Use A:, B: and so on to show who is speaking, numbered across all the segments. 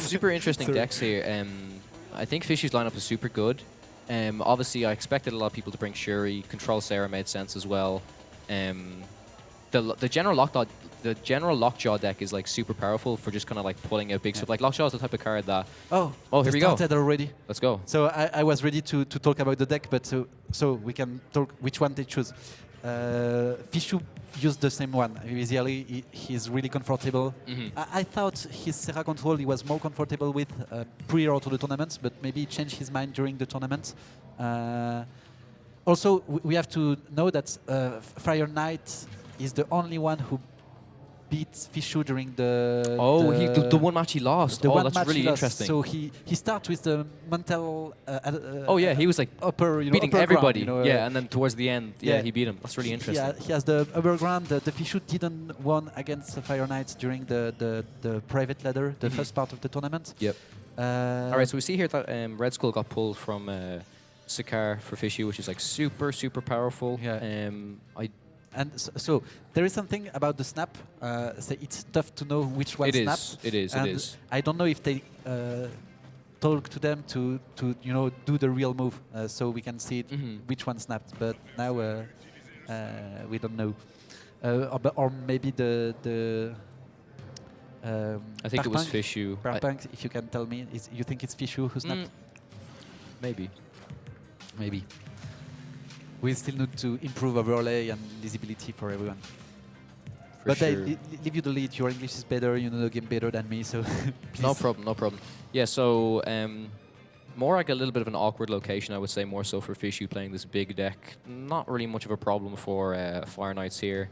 A: super interesting decks here. I think Fishu's lineup is super good. Obviously, I expected a lot of people to bring Shuri. Control Sarah made sense as well. The general Lockjaw deck is like super powerful for just kind of like pulling out big stuff. Like Lockjaw is the type of card that.
B: Oh,
A: here we go.
B: Started already.
A: Let's go.
B: So I was ready to talk about the deck, but so we can talk which one they choose. Fishu used the same one. Basically, he's really comfortable. I thought his Serra control he was more comfortable with prior to the tournament, but maybe he changed his mind during the tournament. Also, we have to know that Fire Knight is the only one who beat Fishu during the...
A: Oh, the one match he lost.
B: The
A: oh,
B: one
A: that's
B: match
A: really
B: he lost.
A: interesting.
B: So he starts with the mental...
A: oh, yeah, he was like
B: upper,
A: beating
B: upper
A: everybody.
B: ground,
A: yeah, and then towards the end, yeah, he beat him. That's really interesting.
B: He has the upper ground. The Fishu didn't won against the Fire Knights during the private ladder, the first part of the tournament.
A: Yep. All right, so we see here that Red Skull got pulled from Sakar for Fishu, which is like super, super powerful.
B: Yeah. And so there is something about the snap. It's tough to know which one snaps.
A: It is.
B: I don't know if they talk to them to do the real move, so we can see which one snapped. But now we don't know. Or maybe the
A: I think it was Fishu.
B: Parpunk, if you can tell me, you think it's Fishu who snapped?
A: Maybe.
B: We still need to improve overlay and visibility for everyone.
A: But
B: I leave you the lead. Your English is better. You know the game better than me, so
A: no problem. Yeah, so more like a little bit of an awkward location, I would say, more so for Fishu playing this big deck. Not really much of a problem for Fire Knights here.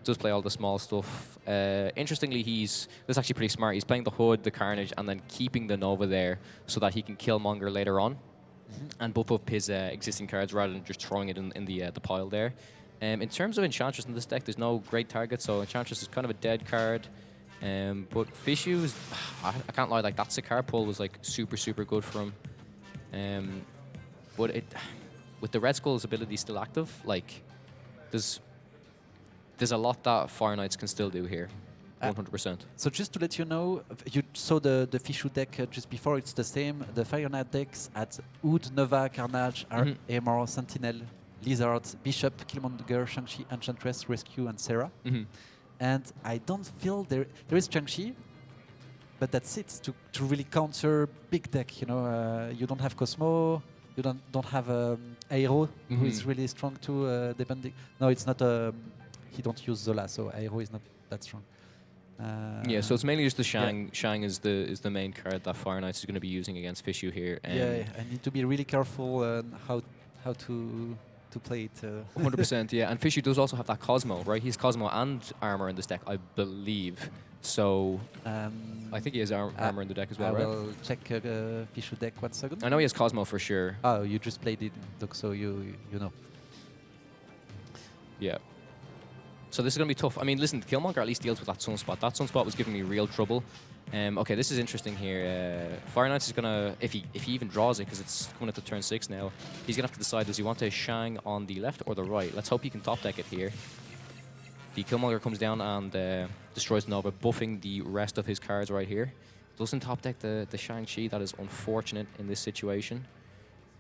A: Does play all the small stuff. Interestingly, this is actually pretty smart. He's playing the Hood, the Carnage, and then keeping the Nova there so that he can kill Monger later on. And buff up his existing cards rather than just throwing it in the pile there. In terms of Enchantress in this deck, there's no great target, so Enchantress is kind of a dead card. But Fishu's, I can't lie, like that Sakar pull was like super, super good for him. But with the Red Skull's ability still active, like there's a lot that Fire Knights can still do here. 100%.
B: So just to let you know, you saw the Fishu deck just before. It's the same. The Fire Knight decks at Oud, Nova, Carnage, Armor, Sentinel, Lizard, Bishop, Killmonger, Shang-Chi, Enchantress, Rescue, and Sarah. And I don't feel there is Shang-Chi, but that's it to really counter big deck. You know, you don't have Cosmo. You don't have Aero, who is really strong too. Depending. No, it's not. He don't use Zola, so Aero is not that strong.
A: Yeah, so it's mainly just the Shang. Yeah. Shang is the main card that Fire Knights is going to be using against Fishu here.
B: Yeah, I need to be really careful how to play it.
A: 100%, yeah. And Fishu does also have that Cosmo, right? He's Cosmo and Armor in this deck, I believe. So I think he has Armor in the deck as well, right?
B: I will check Fishu deck 1 second.
A: I know he has Cosmo for sure.
B: Oh, you just played it, so you know.
A: Yeah. So this is going to be tough. I mean, listen, Killmonger at least deals with that Sunspot. That Sunspot was giving me real trouble. Okay, this is interesting here. Fire Knights is going to, if he even draws it, because it's coming up to turn 6 now, he's going to have to decide, does he want to Shang on the left or the right? Let's hope he can top deck it here. The Killmonger comes down and destroys Nova, buffing the rest of his cards right here. Doesn't top deck the Shang-Chi. That is unfortunate in this situation.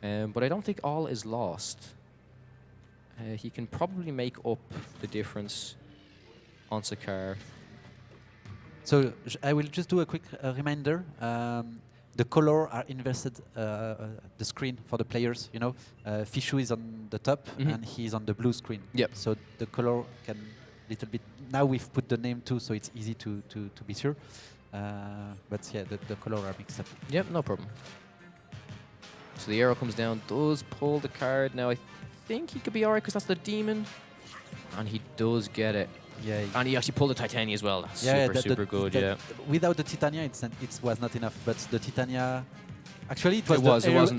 A: But I don't think all is lost. He can probably make up the difference on Sakar. So
B: I will just do a quick reminder. The color are invested the screen for the players. You know, Fishu is on the top and he's on the blue screen.
A: Yep.
B: So the color can little bit. Now we've put the name too, so it's easy to be sure. But yeah, the color are mixed up.
A: Yep, no problem. So the arrow comes down, does pull the card. Now I think he could be alright because that's the demon, and he does get it.
B: Yeah,
A: and he actually pulled the Titania as well. That's super good. Yeah.
B: Without the Titania, it was not enough. But the Titania, actually, it was
A: enough.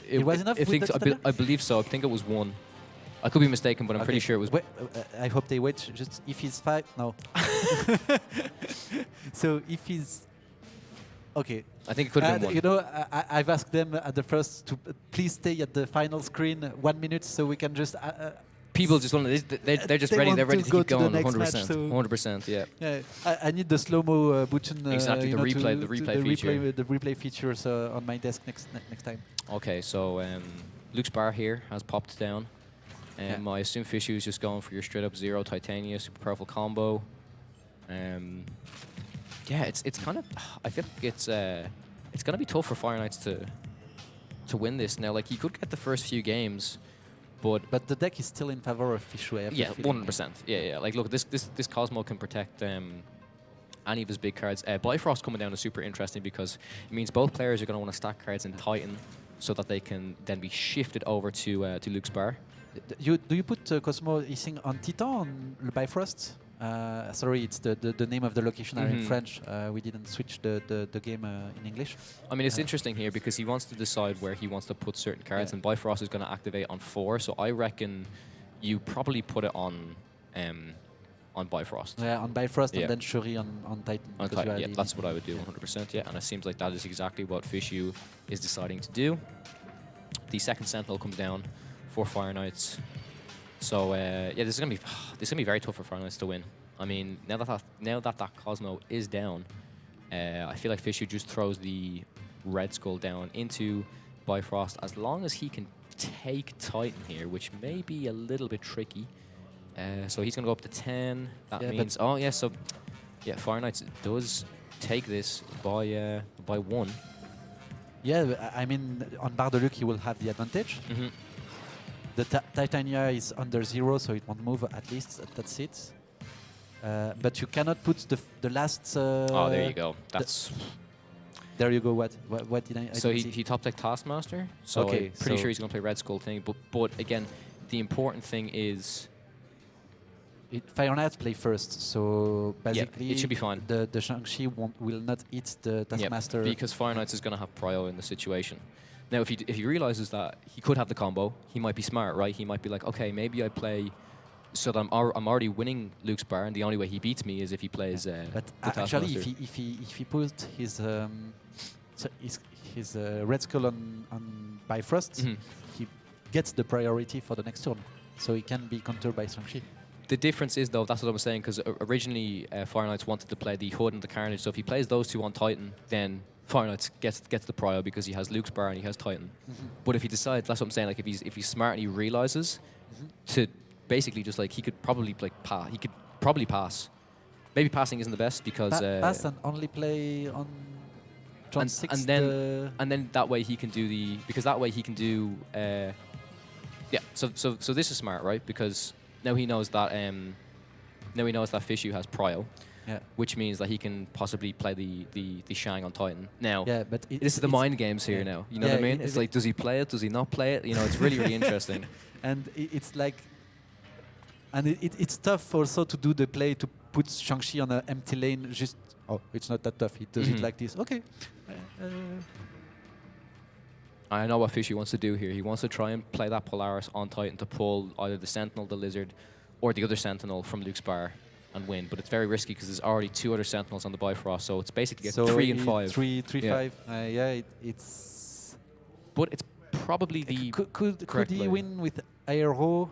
B: It was enough.
A: I believe so. I think it was 1. I could be mistaken, but I'm pretty sure it was.
B: I hope they wait. Just if he's 5, no. So if he's okay.
A: I think it could have been 1.
B: You know, I've asked them at the first to please stay at the final screen 1 minute so we can just
A: people just want to. They're just
B: they
A: ready.
B: want
A: They're ready
B: to
A: to
B: go
A: keep
B: to the
A: going.
B: next
A: 100%.
B: match, so-
A: 100%. Yeah.
B: Yeah, I need the slow-mo button.
A: Exactly,
B: you
A: the
B: know,
A: replay-
B: to
A: the replay feature.
B: The replay features on my desk next time.
A: Okay, so Luke's bar here has popped down. I assume TheFishou is just going for your straight up 0 Titania super powerful combo. Yeah, it's kind of. I feel like it's gonna be tough for Fire Knights to win this. Now, like, he could get the first few games, but
B: the deck is still in favor of TheFishou. I have the
A: yeah,
B: feeling.
A: 100%. Yeah. Like, look, this Cosmo can protect any of his big cards. Bifrost coming down is super interesting because it means both players are gonna want to stack cards in Titan so that they can then be shifted over to Luke's bar.
B: Do you put Cosmo Hissing on Titan on le Bifrost? Sorry, it's the name of the location are in French. We didn't switch the game in English.
A: I mean, it's interesting here because he wants to decide where he wants to put certain cards, and Bifrost is going to activate on 4. So I reckon you probably put it on Bifrost.
B: Yeah, on Bifrost and then Shuri on Titan.
A: On Titan, yeah, that's what I would do, 100%. Yeah, and it seems like that is exactly what TheFishou is deciding to do. The second Sentinel comes down for Fire Knights. So yeah, this is gonna be very tough for Fire Knights to win. I mean, now that Cosmo is down, I feel like TheFishou just throws the Red Skull down into Bifrost as long as he can take Titan here, which may be a little bit tricky. So he's gonna go up to 10. That means so Fire Knights does take this by 1.
B: Yeah, I mean, on Bar de Luc he will have the advantage. The Titania is under 0, so it won't move at least. That's it. But you cannot put the last.
A: Oh, there you go. That's.
B: There you go. What did I?
A: So he top deck Taskmaster. So
B: okay,
A: I'm pretty sure he's gonna play Red Skull thing. But again, the important thing is.
B: Fire Knights play first, so basically
A: it should be fine.
B: The Shang-Chi will not eat the Taskmaster.
A: Because Fire Knights is gonna have prio in the situation. Now, if he realizes that he could have the combo, he might be smart, right? He might be like, okay, maybe I play so that I'm already winning Luke's bar, and the only way he beats me is if he plays.
B: But actually, if he put his Red Skull on Bifrost, he gets the priority for the next turn, so he can be countered by Shang-Chi.
A: The difference is, though, that's what I was saying, because originally Fire Knights wanted to play the Hood and the Carnage, so if he plays those two on Titan, then Fire Knights gets the prio because he has Luke's bar and he has Titan. But if he decides, that's what I'm saying, like if he's smart and he realizes to basically just like he could probably pass. Maybe passing isn't the best because
B: pass and only play on John 6
A: and then that way he can do so this is smart, right? Because now he knows that TheFishou has prio.
B: Yeah.
A: Which means that he can possibly play the Shang on Titan. Now,
B: but
A: this is the mind games here now. You know what I mean? It's like, does he play it? Does he not play it? You know, it's really, really interesting.
B: And it's like, and it's tough also to do the play to put Shang-Chi on an empty lane. Just it's not that tough. He does it like this. Okay.
A: I know what TheFishou wants to do here. He wants to try and play that Polaris on Titan to pull either the Sentinel, the Lizard, or the other Sentinel from Luke's bar and win, but it's very risky because there's already 2 other Sentinels on the Bifrost, so it's basically 3 and 5.
B: 3, 5. It's.
A: But it's probably the
B: could he win with Aero?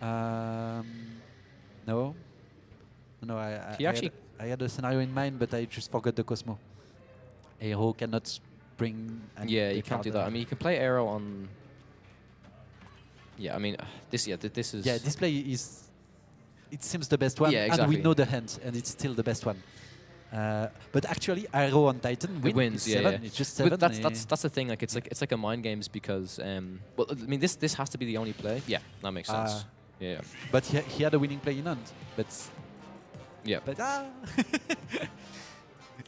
B: No. I had a scenario in mind, but I just forgot the Cosmo. Aero cannot bring.
A: You can't do that. I mean, you can play Aero on. Yeah, I mean, this is.
B: Yeah, this play is. It seems the best one, and we know the hand, and it's still the best one. But actually, Aero on Titan wins. It's just 7.
A: But that's the thing. Like it's like a mind games because well, I mean this has to be the only play. Yeah, that makes sense. Yeah.
B: But he had a winning play in hand. But
A: yeah.
B: But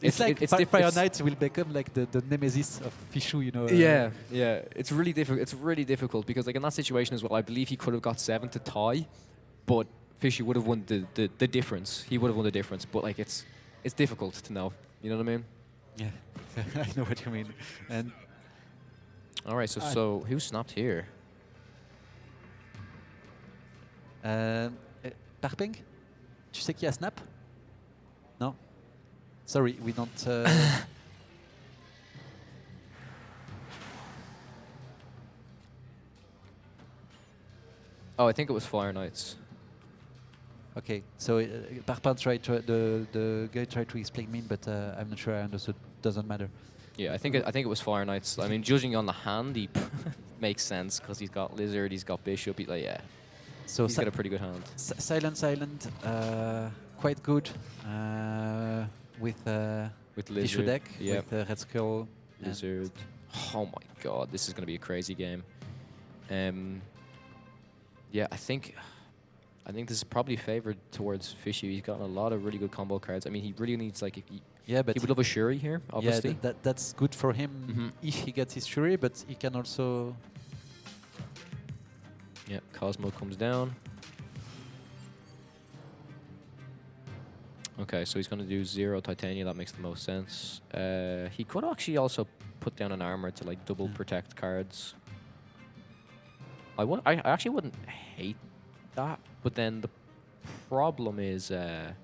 B: it's like Fire Knights will become like the nemesis of TheFishou, you know.
A: Yeah. It's really difficult. It's really difficult because like in that situation as well, I believe he could have got 7 to tie, but TheFishou would have won the difference. He would have won the difference, but like it's difficult to know. You know what I mean?
B: Yeah, I know what you mean. And
A: all right, so who snapped here?
B: Parping? Tu sais qui a snap? No. Sorry, we don't.
A: Oh, I think it was Fire Knights.
B: Okay, so Parpin tried the guy tried to explain me, but I'm not sure I understood. Doesn't matter.
A: Yeah, I think it was Fire Knights. I mean, judging on the hand, he makes sense because he's got Lizard, he's got Bishop. He's like, yeah,
B: So
A: he's got a pretty good hand.
B: Silent, quite good with
A: With
B: Tissue
A: Lizard,
B: deck,
A: yeah,
B: with Red Skull.
A: Lizard. Oh my God, this is going to be a crazy game. Yeah, I think this is probably favored towards Fishy. He's got a lot of really good combo cards. I mean, he really needs like
B: Yeah, but
A: he would love a Shuri here, obviously.
B: Yeah, that's good for him if he gets his Shuri, but he can also.
A: Yeah, Cosmo comes down. Okay, so he's going to do 0 Titania. That makes the most sense. He could actually also put down an armor to like double protect cards. I actually wouldn't hate that, but then the problem is that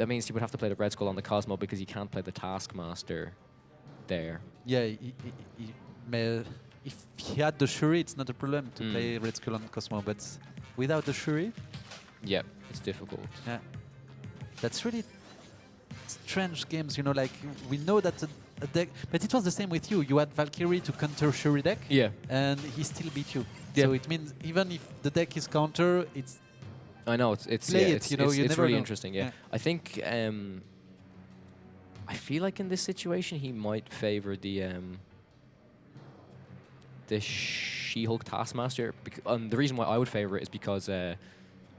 A: means he would have to play the Red Skull on the Cosmo because he can't play the Taskmaster there.
B: Yeah, he may, if he had the Shuri, it's not a problem to play Red Skull on Cosmo, but without the Shuri,
A: yeah, it's difficult.
B: Yeah, that's really strange games. You know, like we know that a deck, but it was the same with you. You had Valkyrie to counter Shuri deck,
A: yeah,
B: and he still beat you.
A: Yeah.
B: So it means even if the deck is counter, it's.
A: I know it's
B: Play
A: yeah,
B: it,
A: it's,
B: you know,
A: it's,
B: you
A: it's
B: never
A: really
B: know.
A: interesting. Yeah, I think I feel like in this situation he might favor the She-Hulk Taskmaster. And the reason why I would favor it is because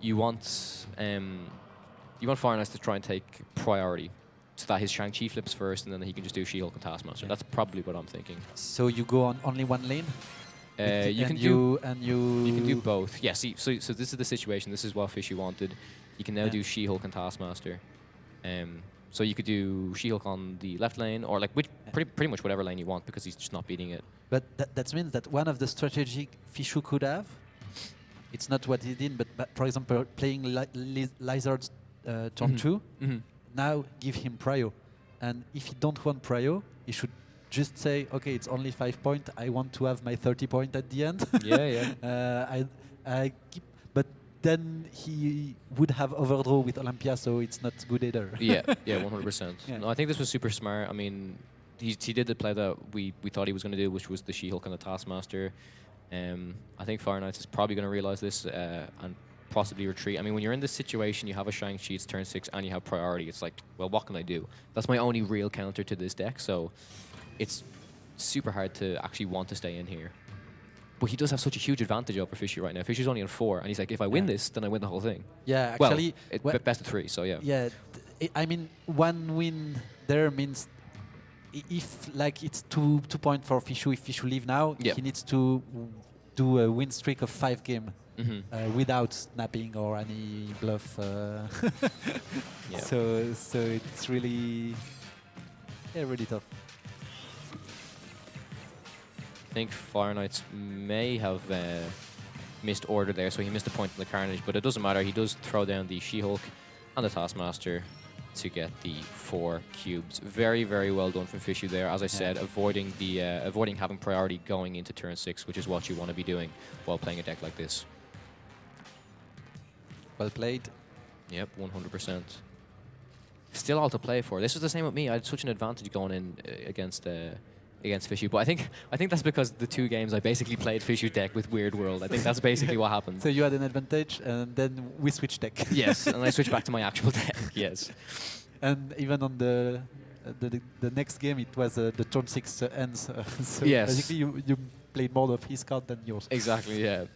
A: you want Fire Knights to try and take priority, so that his Shang-Chi flips first, and then he can just do She-Hulk and Taskmaster.
B: Yeah.
A: That's probably what I'm thinking.
B: So you go on only one lane.
A: You can
B: you
A: do both. Yeah. See, so this is the situation. This is what Fishy wanted. You can now do She-Hulk and Taskmaster. So you could do She-Hulk on the left lane, or like pretty much whatever lane you want, because he's just not beating it.
B: But that means that one of the strategic Fishu could have, it's not what he did, but for example, playing Lizard turn 2, now give him prio. And if he don't want prio, he should just say, okay, it's only 5 points. I want to have my 30 point at the end.
A: Yeah, yeah.
B: But then he would have overdraw with Olympia, so it's not good either.
A: Yeah, 100%.
B: Yeah.
A: No, I think this was super smart. I mean, he did the play that we thought he was going to do, which was the She-Hulk and the Taskmaster. I think Fire Knights is probably going to realize this and possibly retreat. I mean, when you're in this situation, you have a Shang-Chi, it's turn 6, and you have priority. It's like, well, what can I do? That's my only real counter to this deck, so it's super hard to actually want to stay in here. But he does have such a huge advantage over Fishy right now. Fishy's only on 4, and he's like, if I win this, then I win the whole thing.
B: Yeah, actually,
A: well, best of 3, so yeah.
B: Yeah, I mean, one win there means if like it's 2 points for Fishu. If Fishu leave now, he needs to do a win streak of 5 games without snapping or any bluff. So it's really really tough.
A: I think Fire Knights may have missed order there, so he missed a point in the Carnage, but it doesn't matter. He does throw down the She-Hulk and the Taskmaster to get the 4 cubes. Very, very well done from Fishu there. As I said, avoiding having priority going into turn 6, which is what you want to be doing while playing a deck like this.
B: Well played.
A: Yep, 100%. Still all to play for. This was the same with me. I had such an advantage going in against Fishu, but I think that's because the 2 games I basically played Fishu deck with Weird World. I think that's basically what happened.
B: So you had an advantage, and then we switched deck.
A: Yes, and I switched back to my actual deck. Yes,
B: and even on the next game, it was the turn 6 ends. So
A: yes,
B: basically you played more of his card than yours.
A: Exactly. Yeah.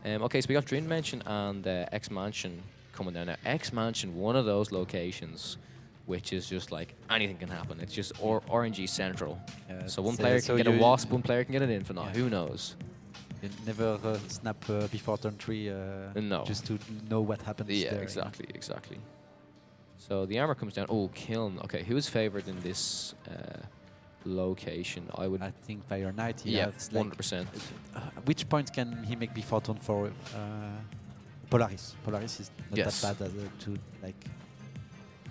A: Okay, so we got Dream Mansion and X Mansion coming down now. X Mansion, one of those locations which is just like anything can happen. It's just RNG central. So one player can get a Wasp, one player can get an Infinite. Who knows?
B: You never snap before turn 3
A: no.
B: Just to know what happens
A: Yeah,
B: there.
A: exactly. So the armor comes down. Oh, Kiln. Okay, who is favored in this location?
B: I think Fire Knight.
A: Yeah, 100%.
B: Which point can he make before turn 4? Polaris. Polaris is not that bad to like.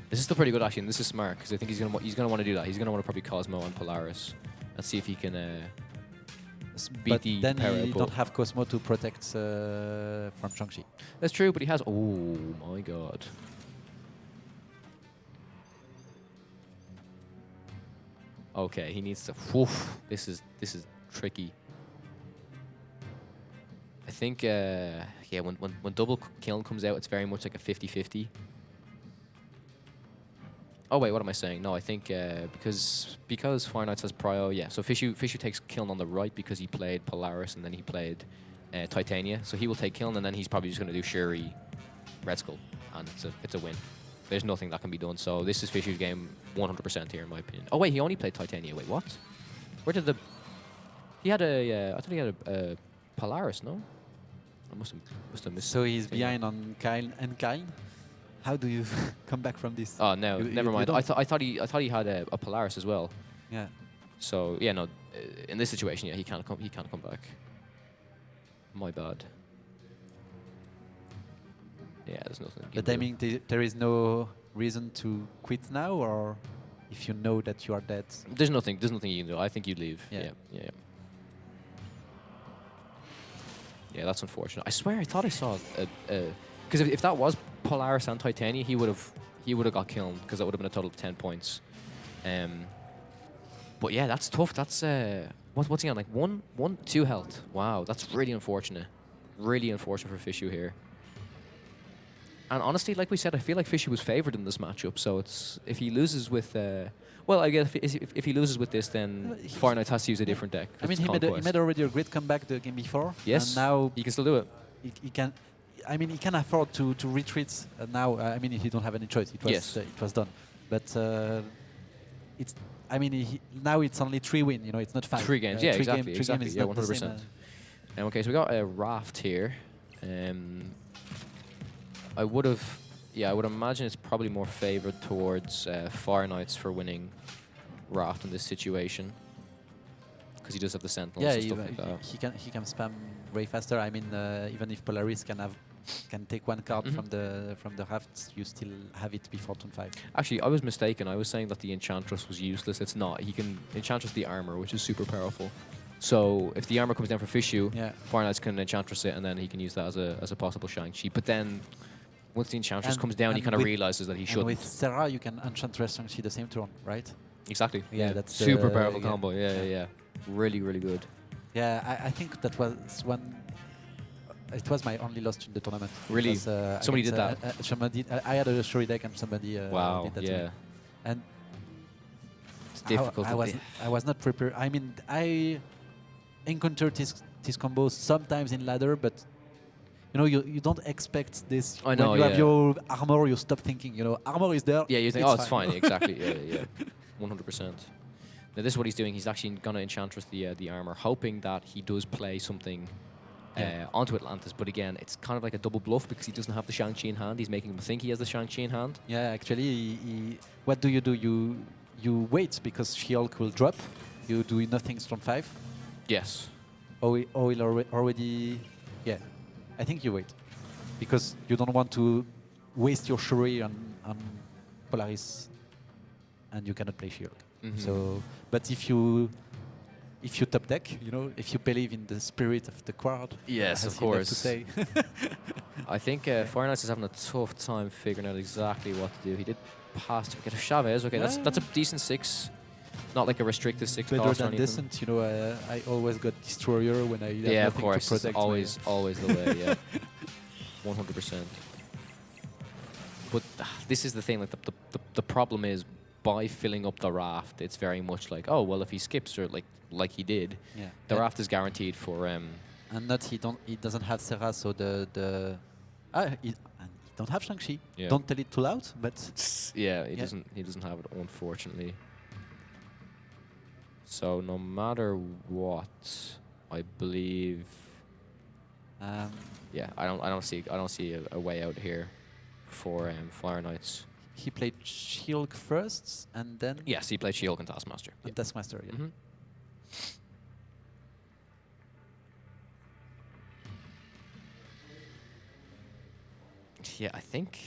A: This is still pretty good actually, and this is smart because I think he's gonna want to do that. He's gonna want to probably Cosmo and Polaris and see if he can beat
B: but
A: the
B: then
A: power
B: you
A: output.
B: don't have Cosmo to protect from Shang-Chi.
A: That's true, but he has. Oh my god. Okay, he needs to. Woof, this is tricky. I think yeah, when double kiln comes out, it's very much like a 50-50. Oh wait, what am I saying? No, I think because Fire Knights has prio, yeah. So Fishu takes kiln on the right because he played Polaris and then he played Titania. So he will take kiln and then he's probably just going to do Shuri, Red Skull, and it's a win. There's nothing that can be done. So this is Fishu's game 100% here in my opinion. Oh wait, he only played Titania. Wait, what? Where did the? He had a. I thought he had a Polaris. No, I must have missed.
B: So he's behind on Kyle and Kyle. How do you come back from this?
A: Oh no, never mind.
B: don't?
A: I thought he had a Polaris as well.
B: Yeah.
A: So yeah, no. In this situation, yeah, he can't come back. My bad. Yeah, there's nothing. you
B: But
A: can
B: I
A: do.
B: mean, there is no reason to quit now, or if you know that you are dead.
A: There's nothing you can do. I think you'd leave.
B: Yeah.
A: Yeah. Yeah, that's unfortunate. I swear, I thought I saw because if that was Polaris and Titania, he would have got killed because that would have been a total of 10 points. But yeah, that's tough. That's what's he on, like 2 health? Wow, that's really unfortunate. Really unfortunate for Fishu here. And honestly, like we said, I feel like Fishu was favored in this matchup. So it's if he loses with, well, I guess if he loses with this, then Fire Knights has to use a different deck.
B: I mean,
A: It's
B: he made already a great comeback the game before.
A: Yes,
B: And now
A: he can still do it.
B: he can. I mean, he can afford to retreat now. I mean, he don't have any choice. It was
A: Yes.
B: It was done. But it's. I mean, now it's only 3 wins. You know, it's not 5.
A: 3 games, yeah, exactly,
B: Games
A: exactly,
B: is
A: yeah,
B: not the same,
A: 100%. Okay, so we got a Raft here. I would imagine it's probably more favored towards Fire Knights for winning Raft in this situation. Because he does have the Sentinels
B: yeah,
A: and stuff like that.
B: he can spam way faster. I mean, even if Polaris can take 1 card
A: Mhm.
B: from the rafts, you still have it before turn 5.
A: Actually, I was mistaken. I was saying that the Enchantress was useless. It's not. He can Enchantress the armor, which is super powerful. So if the armor comes down for Fishu,
B: Yeah.
A: Fire Knights can Enchantress it, and then he can use that as a possible Shang-Chi. But then once the Enchantress
B: And-
A: comes down, he
B: and
A: kind of
B: with-
A: realizes that he
B: And
A: shouldn't.
B: with Sarah, you can Enchantress Shang-Chi the same turn, right?
A: Exactly.
B: Yeah, that's
A: super
B: the-
A: powerful
B: yeah.
A: combo. Yeah. Really, really good.
B: Yeah, I think that was one. It was my only loss in the tournament. It
A: Really?
B: was,
A: Somebody
B: against,
A: did that?
B: Somebody. I had a Shuri deck and somebody
A: Wow.
B: did that. to
A: Yeah.
B: me. And
A: It's difficult.
B: I was not prepared. I mean, I encountered this combo sometimes in ladder, but you know, you don't expect this.
A: I know,
B: When you have
A: yeah.
B: your armor, you stop thinking. You know, armor is there.
A: Yeah, you think, oh, it's fine. Exactly. Yeah. 100%. Now this is what he's doing. He's actually gonna Enchantress the armor, hoping that he does play something onto Atlantis. But again, it's kind of like a double bluff because he doesn't have the Shang-Chi in hand. He's making him think he has the Shang-Chi in hand.
B: Yeah, actually, what do? You wait because She-Hulk will drop. You do nothing turn 5.
A: Yes.
B: Or will already. Yeah, I think you wait because you don't want to waste your Shuri on Polaris, and you cannot play She-Hulk.
A: Mhm.
B: So, but if you top deck, you know, if you believe in the spirit of the quad,
A: Yes,
B: as
A: of
B: he loved
A: course.
B: to say.
A: I think Fire Knights is having a tough time figuring out exactly what to do. He did pass to get a Chavez. Okay, that's a decent 6. Not like a restricted 6
B: Better
A: cost or
B: than
A: anything.
B: decent, you know. I always got Destroyer when I have
A: Yeah, of
B: nothing
A: course.
B: to
A: It's
B: protect.
A: always the way, yeah. 100%. But this is the thing, like the problem is by filling up the raft, it's very much like, oh well, if he skips or like he did,
B: Yeah.
A: the raft is guaranteed for
B: And not he doesn't have Sarah, so he don't have Shang-Chi.
A: Yeah.
B: Don't tell it too loud, but
A: yeah, he
B: Yeah.
A: doesn't have it, unfortunately. So no matter what, I believe, yeah, I don't see a way out here for Fire Knights.
B: he played She-Hulk first, and then
A: Yes, he played She-Hulk and Taskmaster. Yeah.
B: Taskmaster. Yeah.
A: Mhm. Yeah, I think.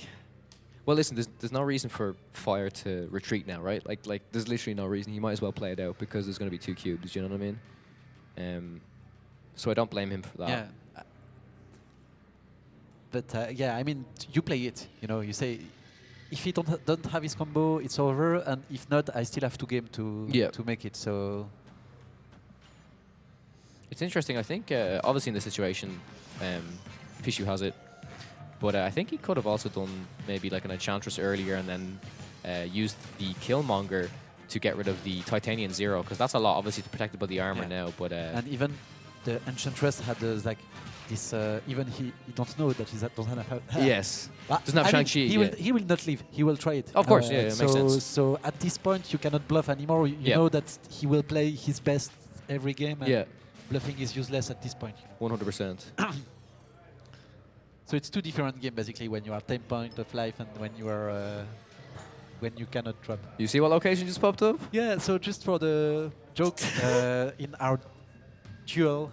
A: Well, listen, there's no reason for Fire to retreat now, right? Like there's literally no reason. He might as well play it out because there's going to be 2 cubes. You know what I mean? So I don't blame him for that.
B: Yeah. But yeah, I mean, you play it. You know, you say, if he don't have his combo, it's over, and if not, I still have 2 games to make it. So
A: it's interesting. I think obviously in this situation, TheFishou has it, but I think he could have also done maybe like an Enchantress earlier and then used the Killmonger to get rid of the Titanium Zero, because that's a lot obviously protected by the armor now. But
B: and even the Enchantress had like this. Even he don't know that he doesn't have.
A: yes, doesn't have Shang-Chi.
B: He will not leave. He will try it.
A: Of course, yeah, it makes sense.
B: So at this point, you cannot bluff anymore. You know that he will play his best every game. And bluffing is useless at this point.
A: 100%.
B: So it's 2 different games basically, when you are 10 points of life and when you are when you cannot drop.
A: You see what location just popped up?
B: Yeah. So just for the joke, in our duel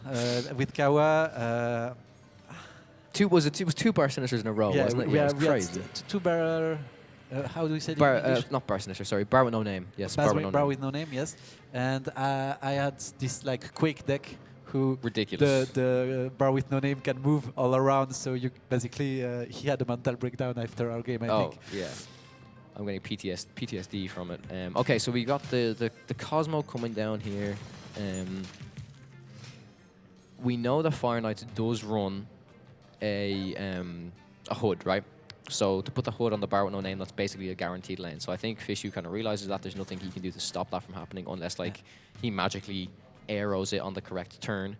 B: with Kawa.
A: It was 2 bar sinisters in a row, wasn't it? Yeah, it was crazy.
B: 2 bar. How do we say it?
A: Not bar sinister, sorry. Bar with no name. Yes,
B: bar with no name. Yes. And I had this like Quake deck. Who
A: ridiculous.
B: The bar with no name can move all around, so you basically he had a mental breakdown after our game. I think.
A: Yeah. I'm getting PTSD from it. Okay, so we got the Cosmo coming down here. We know that Fire Knights does run a hood, right? So to put the hood on the bar with no name, that's basically a guaranteed lane. So I think TheFishou kind of realizes that there's nothing he can do to stop that from happening unless like he magically arrows it on the correct turn.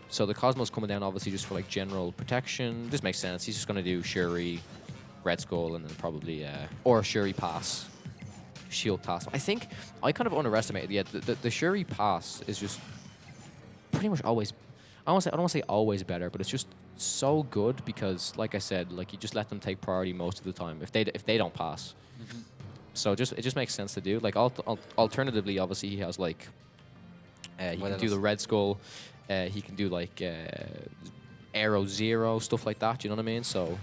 A: So the Cosmo's coming down obviously just for like general protection. This makes sense. He's just going to do Shuri, Red Skull, and then probably or Shuri pass, Shield pass. I think I kind of underestimated. Yeah, the Shuri pass is just pretty much always. I don't want to say always better, but it's just so good because, like I said, like you just let them take priority most of the time if they don't pass. Mm-hmm. So it just makes sense to do. Like alternatively, obviously he has like. He can do the Red Skull. He can do like Arrow Zero, stuff like that. You know what I mean? So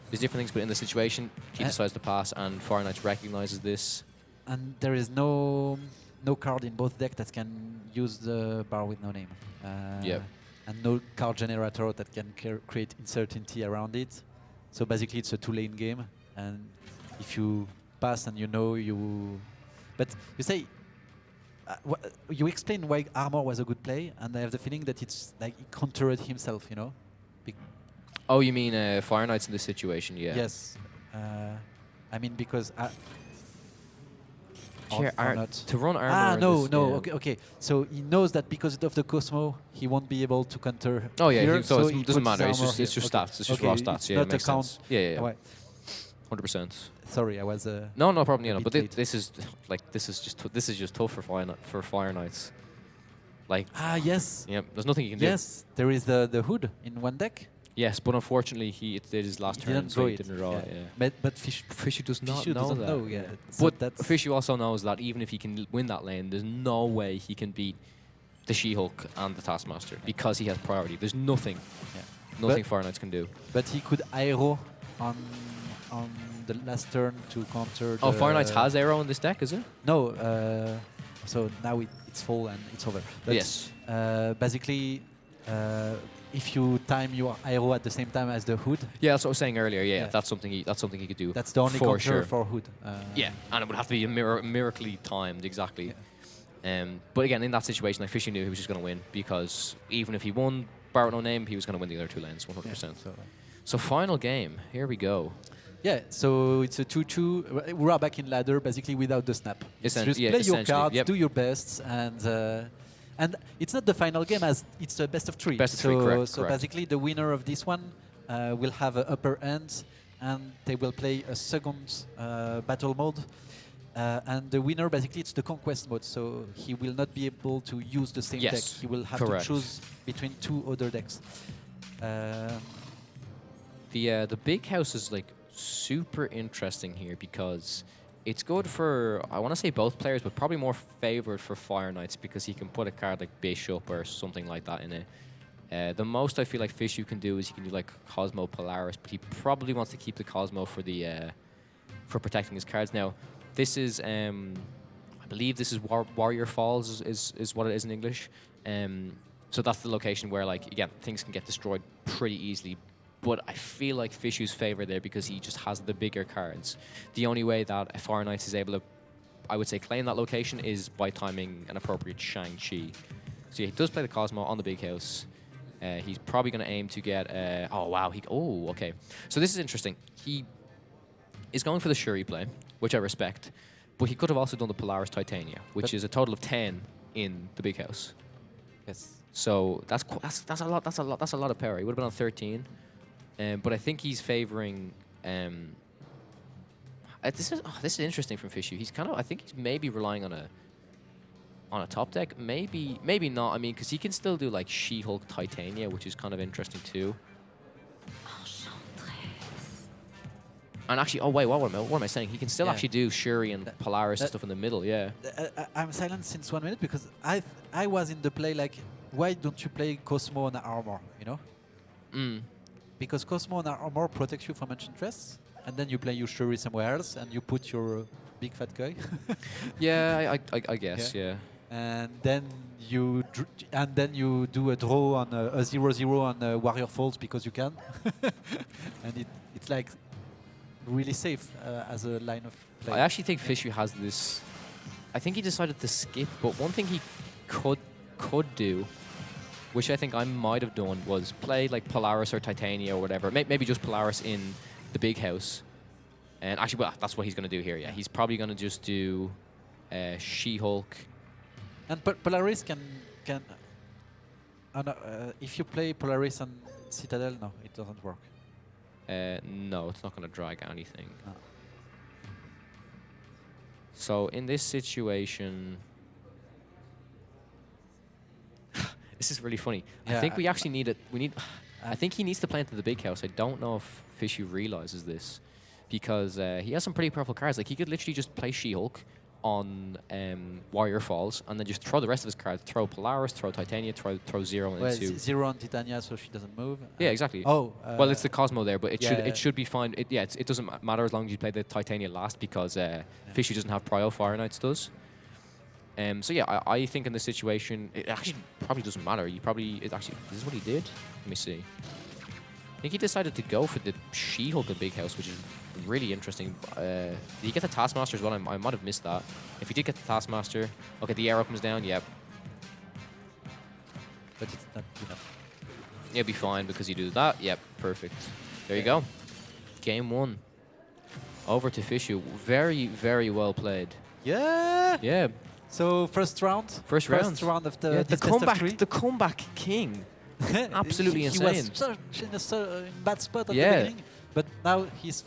A: there's different things, but in the situation, he decides to pass, and Fire Knights recognizes this.
B: And there is no card in both decks that can use the bar with no name. And no card generator that can create uncertainty around it. So basically, it's a 2-lane game, and if you pass and but you say. You explain why Armor was a good play, and I have the feeling that it's like he countered himself, you know?
A: Oh, you mean Fire Knights in this situation, yeah.
B: Yes. I mean, because...
A: to run Armor...
B: Okay. So he knows that because of the Cosmo, he won't be able to counter
A: here, so it doesn't matter, it's just
B: stats,
A: it's just raw stats.
B: It's not a count.
A: Yeah. 100%.
B: Sorry, I was.
A: No problem. But this is just tough for Fire Knights. Like
B: yes.
A: Yeah, there's nothing you can do.
B: Yes, there is the hood in one deck.
A: Yes, but unfortunately he did his last turn, so he didn't draw it. Yeah.
B: But
A: TheFishou does not know
B: doesn't
A: that.
B: know, yeah.
A: But TheFishou also knows that even if he can win that lane, there's no way he can beat the She-Hulk and the Taskmaster because he has priority. There's nothing Fire Knights can do.
B: But he could aero on the last turn to counter.
A: Fire Knights has aero in this deck, is it?
B: No. So now it's full and it's over. But
A: yes.
B: Basically, if you time your aero at the same time as the hood.
A: Yeah, that's what I was saying earlier. Yeah, that's something he could do.
B: That's the only counter for hood.
A: Yeah, and it would have to be miraculously timed exactly. Yeah. But again, in that situation, like TheFishou knew he was just going to win because even if he won bar with no name, he was going to win the other 2 lanes, 100%. Yeah, so final game. Here we go. Yeah,
B: so it's a 2-2. We are back in ladder, basically without the snap. Just play your cards, do your best, and it's not the final game as it's a best of 3.
A: Best of 3, correct.
B: So basically, the winner of this one will have an upper end, and they will play a second battle mode. And the winner, basically, it's the conquest mode, so he will not be able to use the same deck. He will have to choose between 2 other decks.
A: The big house is like super interesting here because it's good for, I want to say both players, but probably more favored for Fire Knights because he can put a card like Bishop or something like that in it. The most I feel like TheFishou can do is he can do like Cosmo Polaris, but he probably wants to keep the Cosmo for the for protecting his cards. Now, this is I believe this is Warrior Falls is what it is in English. So that's the location where, like, again, things can get destroyed pretty easily. But I feel like Fishou's favor there because he just has the bigger cards. The only way that a Fire Knight is able to, I would say, claim that location is by timing an appropriate Shang-Chi. So yeah, he does play the Cosmo on the big house. He's probably going to aim to get... oh, wow. Oh, okay. So this is interesting. He is going for the Shuri play, which I respect. But he could have also done the Polaris Titania, which is a total of 10 in the big house.
B: Yes.
A: So that's a lot. That's a lot of power. He would have been on 13. But I think he's favoring... this is interesting from FishouI. He's kind of... I think he's maybe relying on a top deck. Maybe not. I mean, because he can still do like She-Hulk Titania, which is kind of interesting too. And actually, oh wait, what am I saying? He can still actually do Shuri and Polaris and stuff in the middle, yeah.
B: I'm silent since 1 minute because I was in the play like, why don't you play Cosmo on armor, you know? Because Cosmo on armor protects you from Enchantress, and then you play your Shuri somewhere else, and you put your big fat guy.
A: Yeah, I guess, yeah.
B: And then you do a draw on a 0/0 on Warrior Falls because you can, and it's like really safe as a line of play.
A: I actually think FishouI has this. I think he decided to skip, but one thing he could do, which I think I might have done, was play like Polaris or Titania or whatever. Maybe just Polaris in the big house. And actually, well, that's what he's going to do here. Yeah, he's probably going to just do She-Hulk.
B: And Polaris can if you play Polaris on Citadel, no, it doesn't work.
A: No, it's not going to drag anything.
B: No.
A: So in this situation, this is really funny.
B: Yeah,
A: I think we actually need it. I think he needs to play into the big house. I don't know if FishouI realizes this because he has some pretty powerful cards. Like he could literally just play She-Hulk on Warrior Falls and then just throw the rest of his cards. Throw Polaris, throw Titania, throw Zero into...
B: Zero on Titania so she doesn't move.
A: Yeah, exactly.
B: Oh.
A: Well, it's the Cosmo there, but it should be fine. It doesn't matter as long as you play the Titania last because FishouI doesn't have Prio, Fire Knights does. So yeah, I think in this situation, it actually probably doesn't matter. This is what he did. Let me see. I think he decided to go for the She-Hulk in Big House, which is really interesting. Did he get the Taskmaster as well? I might have missed that. If he did get the Taskmaster, okay, the arrow comes down, yep.
B: But it's not enough.
A: It'll be fine because you do that. Yep, perfect. There you go. Game 1. Over to FishouI. Very, very well played.
B: Yeah!
A: Yeah.
B: So first round?
A: First round of the comeback king. Absolutely insane.
B: He was in a bad spot at the beginning, but now his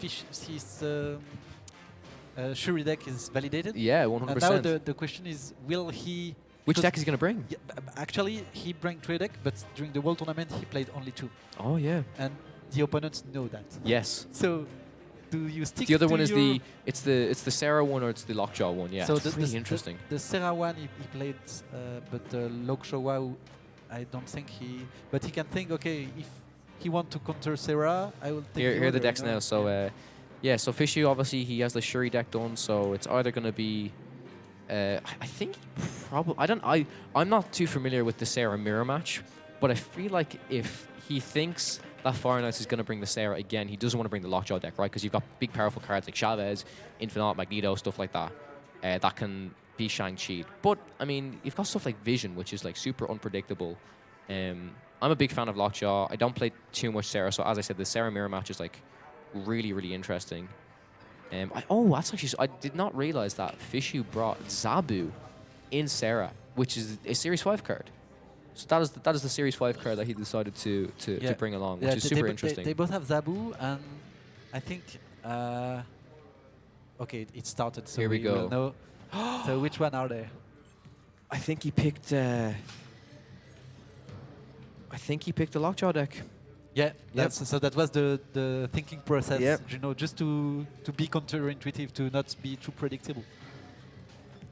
B: Shuri deck is validated.
A: Yeah, 100%.
B: And now the question is, will he...
A: Which deck is he going to bring?
B: Yeah, actually, he bring 3 decks, but during the World Tournament, he played only 2.
A: Oh, yeah.
B: And the opponents know that.
A: Yes.
B: So, do you stick to
A: the other one is
B: your...
A: it's the Sarah one or it's the Lockjaw one, yeah. So it's really interesting.
B: The Sarah one he played, but the Lockjaw, I don't think he... But he can think, okay, if he want to counter Sarah, I will take
A: Here are the decks now. So, yeah, so FishouI, obviously, he has the Shuri deck done, so it's either going to be... I think probably... I'm not too familiar with the Sarah mirror match, but I feel like if he thinks that Fire Knights is going to bring the Sarah again, he doesn't want to bring the Lockjaw deck, right? Because you've got big, powerful cards like Chavez, Infinite, Magneto, stuff like that, that can be Shang-Chi. But, I mean, you've got stuff like Vision, which is, like, super unpredictable. I'm a big fan of Lockjaw. I don't play too much Sarah, so as I said, the Sarah mirror match is, like, really, really interesting. That's actually... I did not realize that FishouI brought Zabu in Sarah, which is a Series 5 card. So that is the Series 5 card that he decided to bring along, which is super interesting.
B: They both have Zabu, and I think... okay, it started, so
A: here we go.
B: Will know. So which one are they?
A: I think he picked... I think he picked the Lockjaw deck.
B: Yeah, so that was the thinking process,
A: yep.
B: Just to be counterintuitive, to not be too predictable.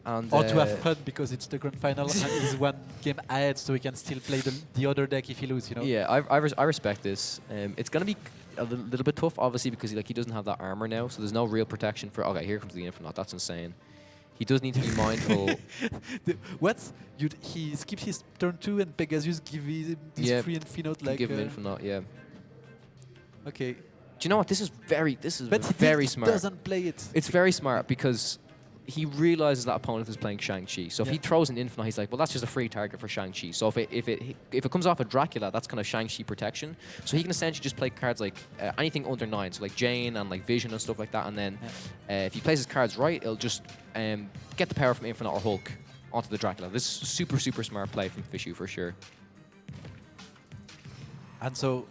A: And
B: or to have fun because it's the grand final and he's 1 game ahead, so he can still play the other deck if he loses,
A: Yeah, I respect this. It's going to be a little bit tough, obviously, because he doesn't have that armor now, so there's no real protection for... Okay, here comes the Infinite. That's insane. He does need to be mindful.
B: What? He skips his turn 2 and Pegasus give him this
A: Yeah,
B: free Infinite like.
A: Give him Infinite, yeah.
B: Okay.
A: Do you know what? This is very
B: He
A: smart.
B: doesn't play it.
A: It's very smart because he realizes that opponent is playing Shang-Chi. So if he throws an Infinite, he's like, well, that's just a free target for Shang-Chi. So if it comes off a Dracula, that's kind of Shang-Chi protection. So he can essentially just play cards like anything under 9, so like Jane and like Vision and stuff like that. And then if he plays his cards right, it'll just get the power from Infinite or Hulk onto the Dracula. This is super smart play from TheFishou for sure.
B: And so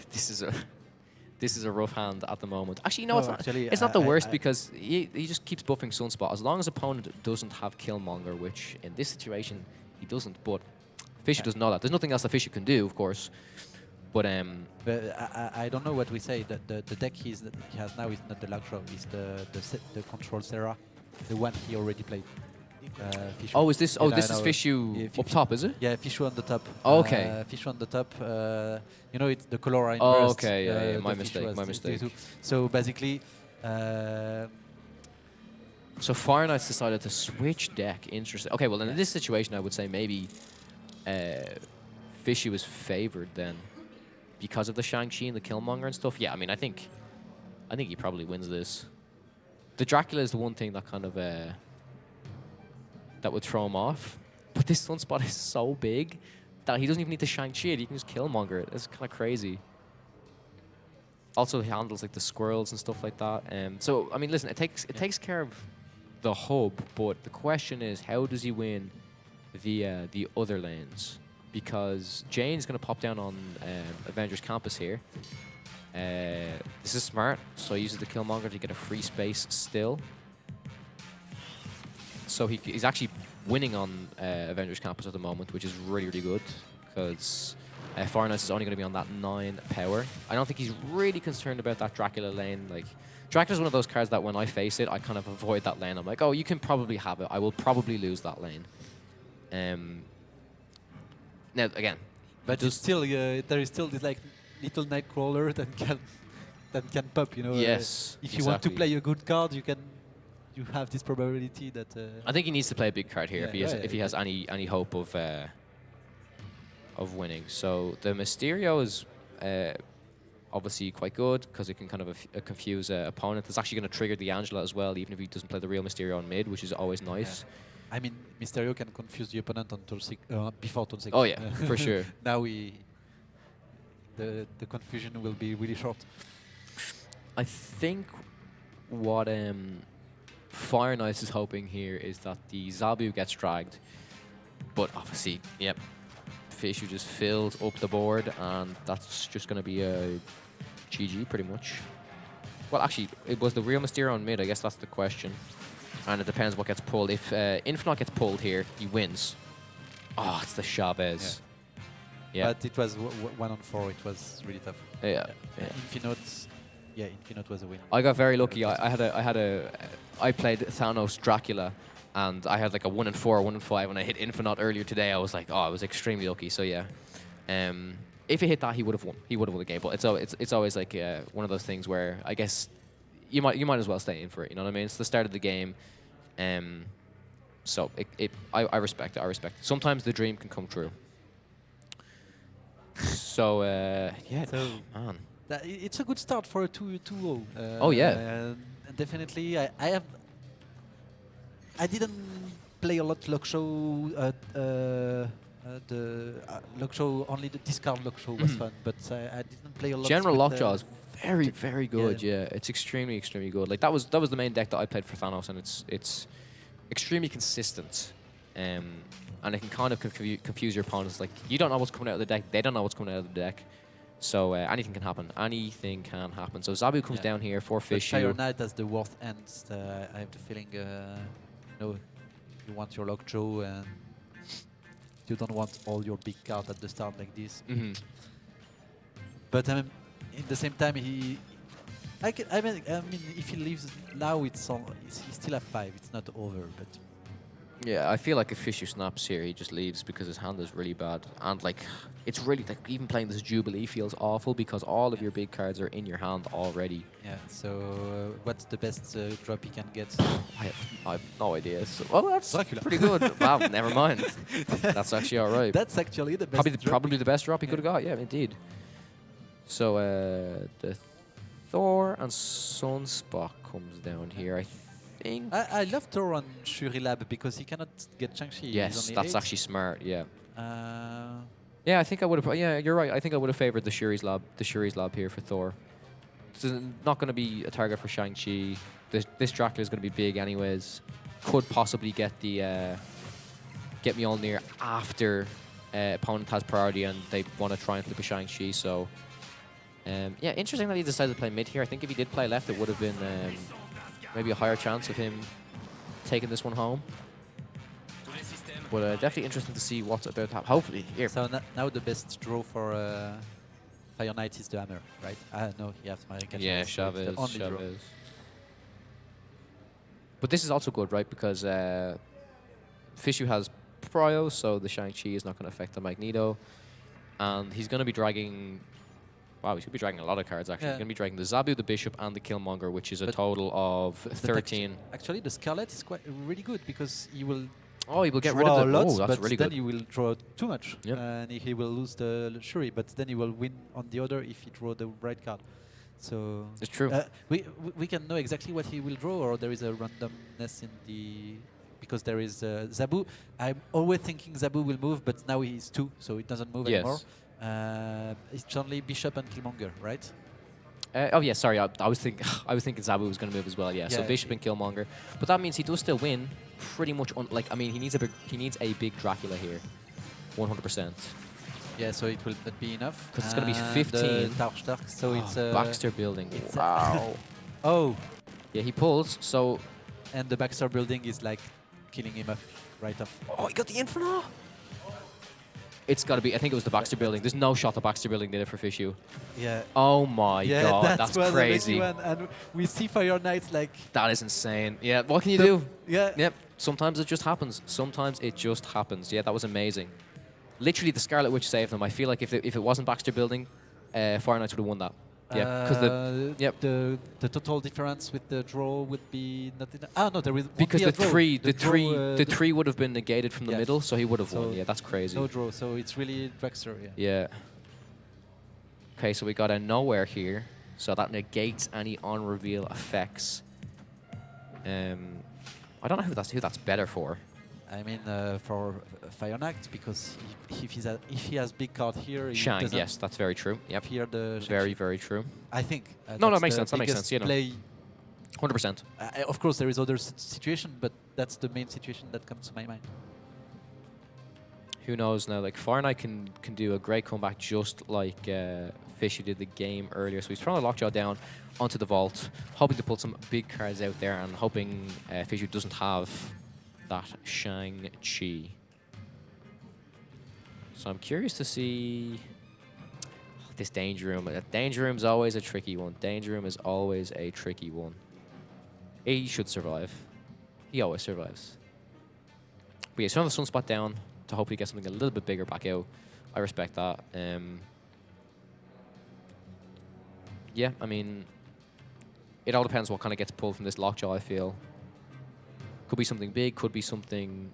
A: this is a rough hand at the moment. Actually, no, it's not the worst because he just keeps buffing Sunspot. As long as opponent doesn't have Killmonger, which in this situation he doesn't, but TheFishou doesn't know that. There's nothing else TheFishou can do, of course. But
B: I don't know what we say. The deck he has now is not the Luxro, it's the Control Serra, the one he already played. TheFishou.
A: Oh, is this? Oh, this is TheFishou up top, is it?
B: Yeah, TheFishou on the top.
A: Oh, okay.
B: TheFishou on the top. You know, it's the color are
A: Oh,
B: inversed.
A: okay. Yeah, my mistake. My mistake.
B: So basically,
A: so Fire Knight's decided to switch deck. Interesting. Okay, well, in this situation, I would say maybe TheFishou is favored then because of the Shang-Chi and the Killmonger and stuff. Yeah, I mean, I think he probably wins this. The Dracula is the one thing that kind of that would throw him off. But this Sunspot is so big that he doesn't even need to Shang-Chi it. He can just Killmonger it. It's kind of crazy. Also, he handles like the squirrels and stuff like that. So, I mean, listen, it takes care of the hub, but the question is, how does he win the other lanes? Because Jane's going to pop down on Avengers Campus here. This is smart, so he uses the Killmonger to get a free space still. So he's actually winning on Avengers Campus at the moment, which is really good, because Fire Knight is only going to be on that 9 power. I don't think he's really concerned about that Dracula lane. Like, Dracula's one of those cards that when I face it, I kind of avoid that lane. I'm like, oh, you can probably have it. I will probably lose that lane. Now, again,
B: but it's still there is still this like little Nightcrawler that can pop. You know.
A: Yes.
B: If you want to play a good card, you have this probability that.
A: I think he needs to play a big card here if he has any hope of winning. So the Mysterio is obviously quite good because it can kind of confuse an opponent. It's actually going to trigger the Angela as well, even if he doesn't play the real Mysterio on mid, which is always nice.
B: Yeah. I mean, Mysterio can confuse the opponent on turn 6, before turn 6.
A: Oh yeah, for sure.
B: Now the confusion will be really short.
A: I think what Fire Knight is hoping here is that the Zabu gets dragged, but obviously, yep, TheFishou just filled up the board, and that's just going to be a GG pretty much. Well, actually, it was the real Mysterio on mid. I guess that's the question. And it depends what gets pulled. If Infinite gets pulled here, he wins. Oh, it's the Chavez. Yeah.
B: But it was 1 on 4. It was really tough.
A: Yeah.
B: Infinite was a win.
A: I got very lucky. I played Thanos Dracula, and I had like a 1 in 4, 1 in 5. When I hit Infinite earlier today, I was like, oh, I was extremely lucky. So yeah. If he hit that, he would have won. He would have won the game. But it's always like one of those things where I guess you might as well stay in for it. You know what I mean? It's the start of the game. So I respect it. I respect it. Sometimes the dream can come true. So yeah,
B: so
A: man,
B: it's a good start for a 2-0.
A: Oh yeah,
B: definitely. I didn't play a lot Luck Show. The Luck Show, only the discard Luck Show was fun, but I didn't play a lot.
A: General Lockjaw is very good. Yeah, it's extremely good. Like that was the main deck that I played for Thanos, and it's extremely consistent. And it can kind of confuse your opponents. Like, you don't know what's coming out of the deck, they don't know what's coming out of the deck. So anything can happen. Anything can happen. So Zabu comes down here for TheFishou.
B: Fire Knight has the worst ends. I have the feeling, you want your Lockjaw and you don't want all your big cards at the start like this. But in the same time, I mean, if he leaves now, he still have 5. It's not over, but.
A: Yeah, I feel like if Fishu snaps here, he just leaves because his hand is really bad. And, like, it's really, like, even playing this Jubilee feels awful because all of your big cards are in your hand already.
B: Yeah, so what's the best drop he can get?
A: I have no idea. So, well, that's
B: Dracula.
A: pretty good. Wow, never mind. That's actually all right.
B: That's actually the best drop.
A: Probably the best drop he could have got, yeah, indeed. So, the Thor and Sunspot comes down here, I think.
B: I love Thor on Shuri Lab because he cannot get Shang-Chi.
A: Yes, that's actually smart, yeah.
B: Uh,
A: Yeah, I think I would have. Yeah, you're right. I think I would have favored the Shuri's Lab here for Thor. This is not going to be a target for Shang-Chi. This Dracula is going to be big anyways. Could possibly get the get Mjolnir after opponent has priority and they want to try and flip a Shang-Chi. So yeah, interesting that he decided to play mid here. I think if he did play left, it would have been maybe a higher chance of him taking this one home. But definitely interesting to see what's about to happen. Hopefully, here.
B: so now the best draw for Fire Knight is the hammer, right? No, he has my
A: Yeah, Chavez. But this is also good, right? Because Fishu has Prio, so the Shang-Chi is not going to affect the Magneto. And he's going to be dragging... Wow, he's going to be dragging a lot of cards, actually.
B: Yeah.
A: He's going to be dragging the Zabu, the Bishop, and the Killmonger, which is a total of 13.
B: Actually, the Scarlet is quite really good because he will
A: Oh, he will get rid
B: draw
A: of the...
B: lots,
A: Oh, that's
B: but
A: really
B: then
A: good.
B: he will draw too much,
A: Yep.
B: and he will lose the Shuri. But then he will win on the other if he draw the right card. So
A: It's true.
B: we can know exactly what he will draw, or there is a randomness in the because there is Zabu. I'm always thinking Zabu will move, but now he's 2, so it doesn't move
A: Yes.
B: anymore. It's only Bishop and Killmonger, right?
A: Oh yeah, sorry. I was thinking Zabu was going to move as well. Yeah. So
B: Yeah,
A: Bishop and Killmonger, but that means he does still win. Pretty much. Like I mean, he needs a big Dracula here, 100%.
B: Yeah, so it will not be enough.
A: 'Cause it's gonna be
B: And,
A: 15.
B: Stark, so it's
A: Baxter building.
B: it's
A: Wow.
B: oh,
A: Yeah, he pulls. So
B: and the Baxter building is like killing him off right off.
A: oh, he got the Inferno. It's got to be. I think it was the Baxter building. There's no shot the Baxter building did it for Fishu.
B: Yeah.
A: Oh my
B: Yeah,
A: god, that's
B: was a lucky
A: crazy.
B: one. And we see Fire Knights like
A: That is insane. Yeah. What can you do?
B: yeah.
A: Yep. Sometimes it just happens. Sometimes it just happens. Yeah, that was amazing. Literally, the Scarlet Witch saved them. I feel like if it wasn't Baxter building, Fire Knights would have won that. Yeah, because
B: the total difference with the draw would be not enough. No, there will
A: because
B: be a draw.
A: the three would have been negated from the
B: yeah.
A: middle, so he would have
B: So
A: won. Yeah, that's crazy.
B: No draw, so it's really Dragster. Yeah.
A: Yeah. Okay, so we got a nowhere here, so that negates any on reveal effects. I don't know who that's better for.
B: I mean, for Fire Knight, because if he has big card here, he
A: Shang,
B: doesn't
A: yes, that's very true. Yep.
B: fear the
A: Very, very true.
B: I think.
A: No,
B: that's
A: that makes
B: the
A: sense. That makes
B: biggest
A: sense. You know,
B: play.
A: 100%.
B: Of course, there is other situation, but that's the main situation that comes to my mind.
A: Who knows now? Like Fire Knight can do a great comeback, just like Fishy did the game earlier. So he's throwing a Lockjaw down onto the vault, hoping to pull some big cards out there, and hoping Fishy doesn't have that Shang-Chi. So I'm curious to see this Danger Room. Danger Room's always a tricky one. Danger Room is always a tricky one. He should survive. He always survives. But yeah, he's throwing the Sunspot down to hopefully get something a little bit bigger back out. I respect that. Yeah, I mean, it all depends what kind of gets pulled from this Lockjaw, I feel. Could be something big, could be something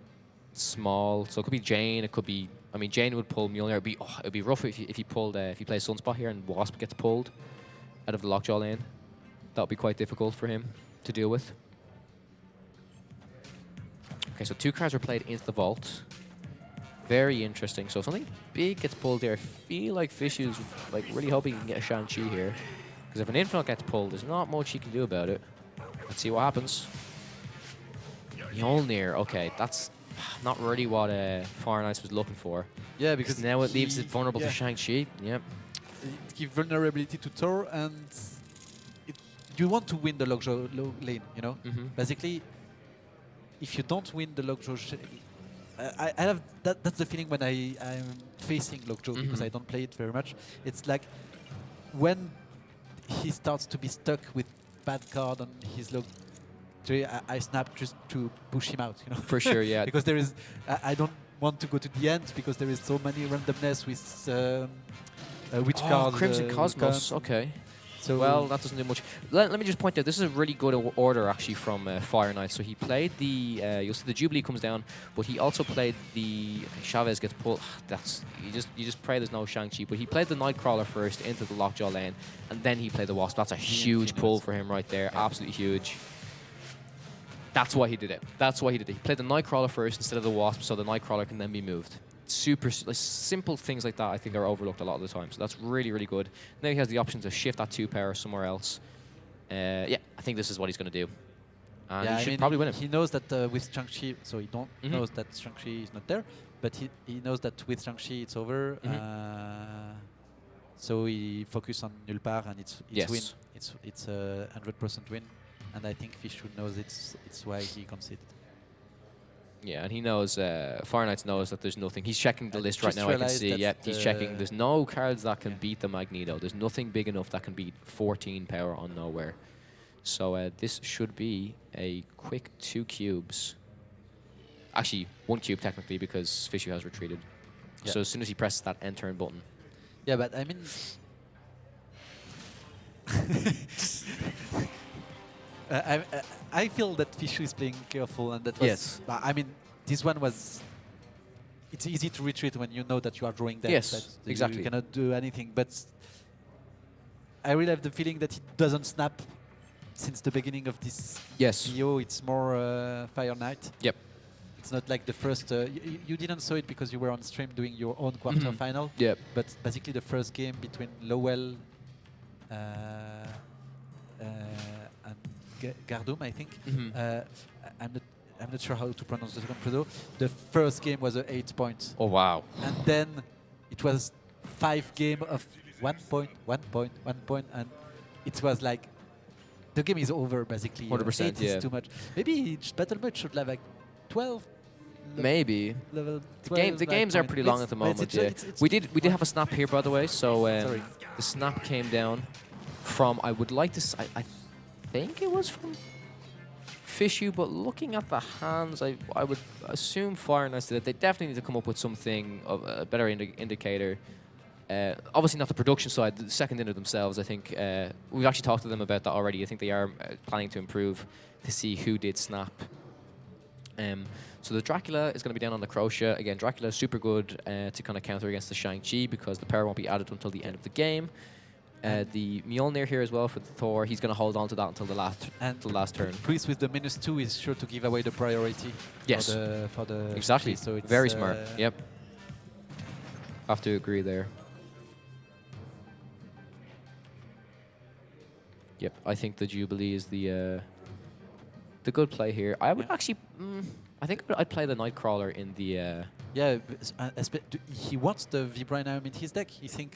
A: small. So it could be Jane, it could be... I mean, Jane would pull Mjolnir. It'd be rough if he pulled... if he plays Sunspot here and Wasp gets pulled out of the Lockjaw lane. That would be quite difficult for him to deal with. Okay, so 2 cards were played into the vault. Very interesting. So if something big gets pulled there, I feel like Fishu's like really hoping he can get a Shang-Chi here. Because if an Infinite gets pulled, there's not much he can do about it. Let's see what happens. Mjolnir, okay, that's not really what Fire Knights was looking for.
B: Yeah, because
A: now it leaves it vulnerable to Shang-Chi. Yep.
B: It gives vulnerability to Thor, and you want to win the Lockjaw lane, you know? Basically, if you don't win the Lockjaw, I have that's the feeling when I'm facing Lockjaw, because I don't play it very much. It's like when he starts to be stuck with bad card on his Actually, I snapped just to push him out, you know.
A: For sure, yeah.
B: Because there is, I don't want to go to the end because there is so many randomness with which cards.
A: Crimson Cosmos. Okay.
B: So
A: Well, that doesn't do much. Let me just point out, this is a really good order actually from Fire Knight. So he played the, you'll see the Jubilee comes down, but he also played the, okay, Chavez gets pulled. That's, you just pray there's no Shang-Chi, but he played the Nightcrawler first into the Lockjaw lane, and then he played the Wasp. That's a huge pull for him right there, absolutely huge. That's why he did it. That's why he did it. He played the Nightcrawler first instead of the Wasp, so the Nightcrawler can then be moved. Super simple things like that I think are overlooked a lot of the time, so that's really, really good. Now he has the option to shift that 2 power somewhere else. Yeah, I think this is what he's going to do. And
B: yeah,
A: he should probably win him.
B: He knows that with Shang-Chi, so he don't knows that Shang-Chi is not there, but he knows that with Shang-Chi it's over. So he focus on nulle part and it's win. It's a 100% win, and I think Fish knows it's why he conceded.
A: Yeah, and he knows, Fire Knights knows that there's nothing. He's checking the list right now, I can see. Yeah, he's checking. There's no cards that can beat the Magneto. There's nothing big enough that can beat 14 power on nowhere. So this should be a quick 2 cubes. Actually, 1 cube technically because Fishu has retreated.
B: Yeah.
A: So as soon as he presses that end turn button.
B: Yeah, but I mean... I feel that Fishu is playing careful, and that was.
A: Yes.
B: I mean, this one was. It's easy to retreat when you know that you are drawing dead.
A: Yes,
B: that
A: exactly.
B: You cannot do anything. But I really have the feeling that it doesn't snap since the beginning of this.
A: Yes.
B: PO. It's more Fire Knight.
A: Yep.
B: It's not like the first. You didn't saw it because you were on stream doing your own quarter final.
A: Yep.
B: But basically, the first game between Lowell. And Gardum, I think. I'm not sure how to pronounce the second pseudo. The first game was 8 points.
A: Oh wow!
B: And then it was 5 games of 1 point, 1 point, 1 point, and it was like the game is over basically.
A: 100%.
B: 8
A: Yeah.
B: is too much. Maybe Battle Mode should have like 12.
A: Maybe.
B: Level 12,
A: The games are pretty long at the moment. Yeah. We did have a snap here, by the way. So the snap came down from, I would like to I think it was from Fishu, but looking at the hands, I would assume Fire Knights that they definitely need to come up with something of a better indicator. Obviously not the production side, the second inner themselves. I think we've actually talked to them about that already. I think they are planning to improve to see who did snap. So the Dracula is going to be down on the Crochet. Again, Dracula is super good to kind of counter against the Shang-Chi because the power won't be added until the end of the game. The Mjolnir here as well for the Thor. He's going to hold on to that until the last turn.
B: Chris with the -2 is sure to give away the priority.
A: Yes.
B: For the
A: exactly.
B: So it's
A: very smart. Yep. Have to agree there. Yep. I think the Jubilee is the good play here. I would actually. I think I'd play the Nightcrawler in the.
B: Yeah, he wants the Vibranium in his deck. He think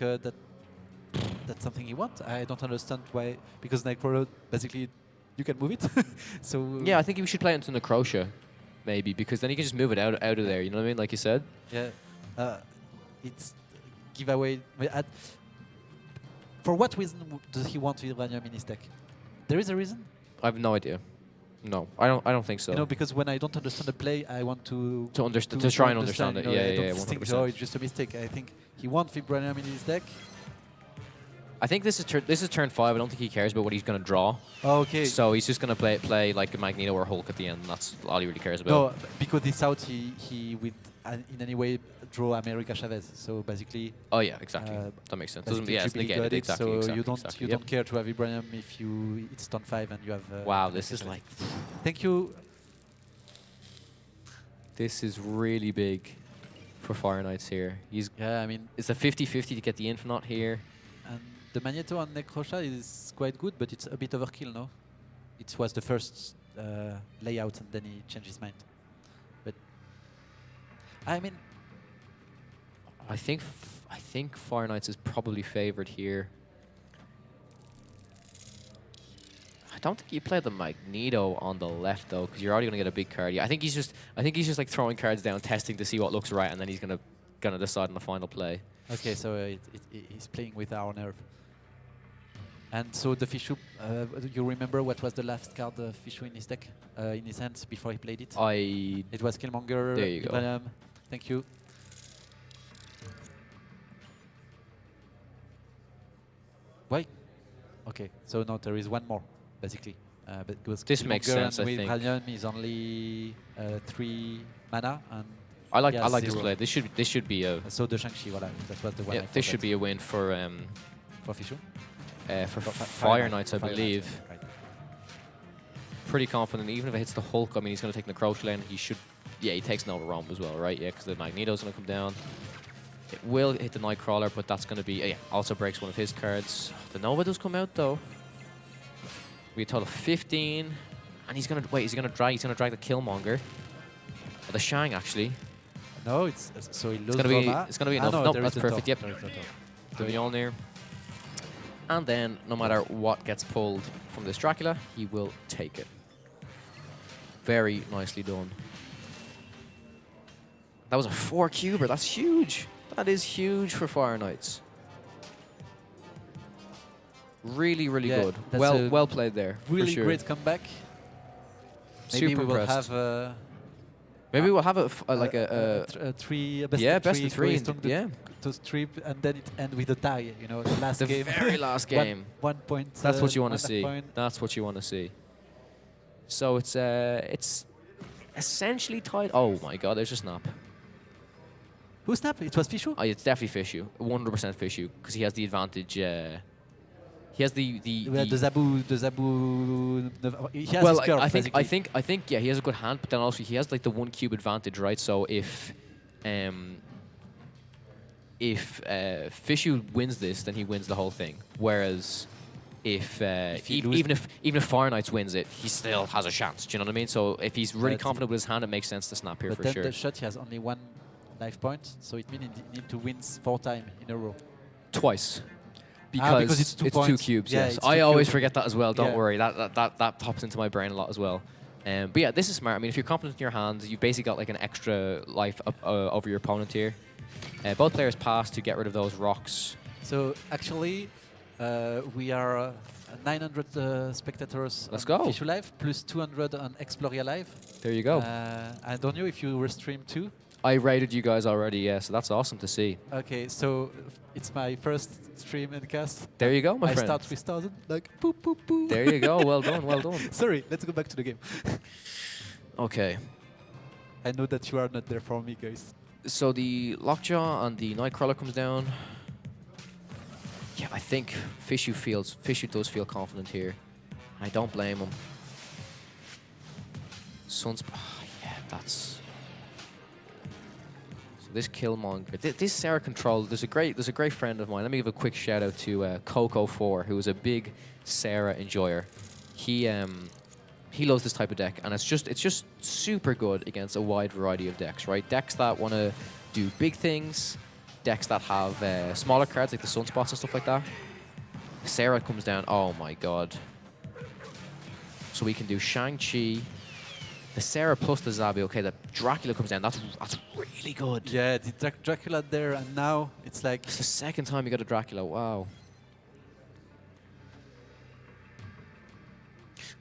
B: that's something he wants. I don't understand why. Because Nightcrawler, basically, you can move it. So
A: yeah, I think we should play it into Necrotia, maybe, because then you can just move it out of there. You know what I mean? Like you said.
B: Yeah, it's giveaway. For what reason does he want Vibranium in his deck? There is a reason.
A: I have no idea. No, I don't think so.
B: You know, because when I don't understand the play, I want to
A: try and understand it.
B: You know,
A: Yeah,
B: I
A: yeah,
B: don't think
A: 100%.
B: so. It's just a mistake. I think he wants Vibranium in his deck.
A: I think this is turn 5. I don't think he cares about what he's going to draw.
B: Okay.
A: So he's just going to play like a Magneto or Hulk at the end. And that's all he really cares about.
B: No, because this out he would in any way draw America Chavez. So basically.
A: Oh yeah, exactly. That makes sense. Doesn't
B: Yeah,
A: it's negated exactly.
B: So
A: exactly,
B: you don't
A: exactly.
B: don't care to have Vibranium if it's turn 5 and you have.
A: Wow, this is like.
B: Thank you.
A: This is really big for Fire Knights here.
B: Yeah, I mean
A: it's a 50-50 to get the Infinite here.
B: And the Magneto on Necrosha is quite good, but it's a bit overkill, no? It was the first layout, and then he changed his mind. But I mean,
A: I think Fire Knights is probably favored here. I don't think you play the Magneto on the left though, because you're already going to get a big card. Yeah, I think he's just like throwing cards down, testing to see what looks right, and then he's gonna decide on the final play.
B: okay, so he's playing with our nerve. And so the TheFishou, you remember what was the last card TheFishou in his deck, in his hands before he played it? It was Killmonger.
A: There you go.
B: Ibrahim. Thank you. Why? Okay, so no, there is one more, basically. But because
A: This makes
B: Killmonger
A: sense, I
B: and
A: think.
B: Vibranium is only 3 mana, and
A: I like
B: yeah,
A: this
B: 0.
A: play. This should be a
B: so the Shang-Chi, voilà, that was the one.
A: yeah. This should be a win for
B: TheFishou.
A: Fire Knights, I
B: Fire
A: believe.
B: Knights, right.
A: Pretty confident. Even if it hits the Hulk, I mean, he's going to take the Crouch Lane. He should. Yeah, he takes Nova Romp as well, right? Yeah, because the Magneto's going to come down. It will hit the Nightcrawler, but that's going to be yeah. Also breaks one of his cards. The Nova does come out though. We a total of 15, and he's going to wait. He's going to drag. He's going to drag the Killmonger. Or the Shang actually.
B: No, it's so he loses
A: It's going to be.
B: Roma.
A: It's going to be
B: Ah,
A: enough.
B: no,
A: Nope,
B: there
A: that's
B: is a
A: perfect.
B: top.
A: Yep.
B: There is a top.
A: The Mjolnir. And then, no matter what gets pulled from this Dracula, he will take it. Very nicely done. That was a 4-cuber. That's huge. That is huge for Fire Knights. Really, really
B: Yeah,
A: good.
B: that's
A: Well played there.
B: Really
A: for sure.
B: great comeback. Maybe
A: Super
B: we will
A: impressed.
B: have
A: Maybe we'll have
B: like
A: a
B: three best
A: yeah,
B: of
A: best
B: three,
A: of 3.
B: going strong
A: Yeah,
B: to strip, and then it end with a tie. You know, the last
A: the
B: game.
A: very last game.
B: 1 point.
A: That's what you want to
B: 1.5
A: see.
B: point.
A: That's what you want to see. So it's essentially tied. Oh my God! There's a snap.
B: Who snapped? It was TheFishou.
A: Oh, it's definitely TheFishou. 100% TheFishou because he has the advantage. He has the
B: Zabu. He has
A: well,
B: his curve,
A: I
B: basically.
A: think yeah, he has a good hand, but then also he has like the 1-cube advantage, right? So if TheFishou wins this, then he wins the whole thing. Whereas if even if Fire Knights wins it, he still has a chance. Do you know what I mean? So if he's really confident with his hand, it makes sense to snap here
B: But
A: for
B: then
A: sure.
B: the shot, he has only 1 life point, so it means he need to win 4 times in a row.
A: Twice. Because
B: it's 2
A: 2
B: points.
A: cubes,
B: Yeah,
A: yes.
B: it's
A: I
B: 2
A: always
B: cubes.
A: forget that as well, don't
B: Yeah.
A: worry. That pops into my brain a lot as well. But yeah, this is smart. I mean, if you're confident in your hand, you've basically got like an extra life up, over your opponent here. Both players pass to get rid of those rocks.
B: So actually, we are 900 spectators
A: Let's
B: on
A: go.
B: TheFishou Live, plus 200 on Exploria Live.
A: There you go.
B: I don't know if you were streamed too.
A: I rated you guys already, yeah, so that's awesome to see.
B: Okay, so it's my first stream and cast.
A: There you go, my
B: I
A: friend.
B: start with 1,000, like boop, boop, boop.
A: There you go, well done, well done.
B: Sorry, let's go back to the game.
A: Okay,
B: I know that you are not there for me, guys.
A: so the Lockjaw and the Nightcrawler comes down. Yeah, I think TheFishou does feel confident here. I don't blame him. Yeah, that's... This Killmonger, this Sarah control. There's a great friend of mine. Let me give a quick shout out to Coco4, who is a big Sarah enjoyer. He loves this type of deck, and it's just super good against a wide variety of decks, right? Decks that want to do big things, decks that have smaller cards like the Sunspots and stuff like that. Sarah comes down. Oh my God! So we can do Shang-Chi. The Sarah plus the Zabi, okay, the Dracula comes down. That's really good.
B: Yeah, the Dracula there, and now it's like...
A: It's the second time you got a Dracula, wow.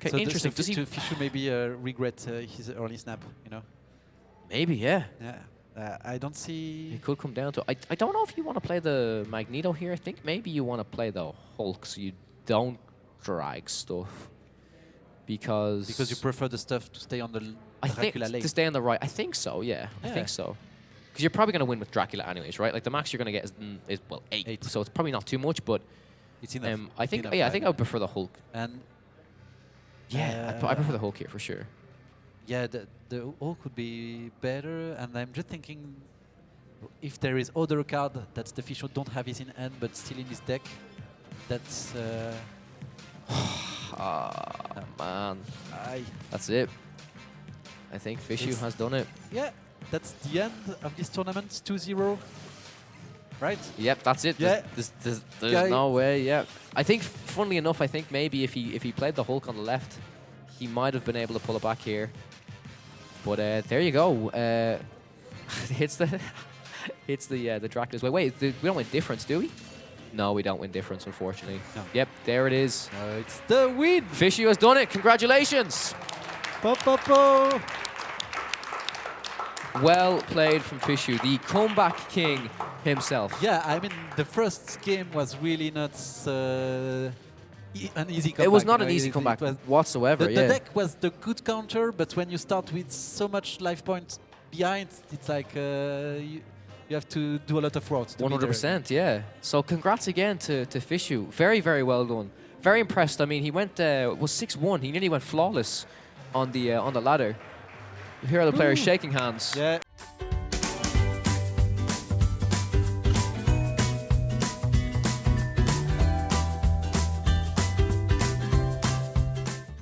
A: Okay,
B: so
A: interesting.
B: Does
A: Does he...
B: TheFishou maybe regret his early snap, you know?
A: Maybe, yeah.
B: Yeah, I don't see...
A: It could come down to... I don't know if you want to play the Magneto here. I think maybe you want to play the Hulk so you don't drag stuff. Because
B: you prefer the stuff to stay on the Dracula lane.
A: to stay on the right. I think so, yeah. I think so. Because you're probably going to win with Dracula anyways, right? Like the max you're going to get is well, 8. So it's probably not too much, but
B: it's enough.
A: I think
B: enough,
A: I think I would prefer the Hulk.
B: And
A: yeah, I prefer the Hulk here for sure.
B: yeah, the Hulk would be better. And I'm just thinking if there is other card that the TheFishou don't have his in hand but still in his deck, that's
A: Man, that's it. I think TheFishou has done it.
B: yeah, that's the end of this tournament. 2-0, right?
A: Yep, that's it.
B: Yeah.
A: There's no way. Yeah, I think, funnily enough, I think maybe if he played the Hulk on the left, he might have been able to pull it back here. But there you go. Hits the Dracula's way. Wait, we don't win difference, do we? No, we don't win difference, unfortunately.
B: No.
A: Yep, there it is.
B: It's the win.
A: TheFishou has done it. Congratulations.
B: Po, po, po.
A: Well played from TheFishou, the comeback king himself.
B: Yeah, I mean, the first game was really not an easy comeback.
A: It was not
B: you
A: an
B: know,
A: easy
B: it
A: comeback
B: was
A: whatsoever.
B: the
A: Yeah.
B: deck was the good counter, but when you start with so much life points behind, it's like you have to do a lot of work.
A: 100%, yeah. So congrats again to TheFishou. Very, very well done. Very impressed. I mean, he went was 6-1. He nearly went flawless on the ladder. Here are the players shaking hands.
B: Yeah,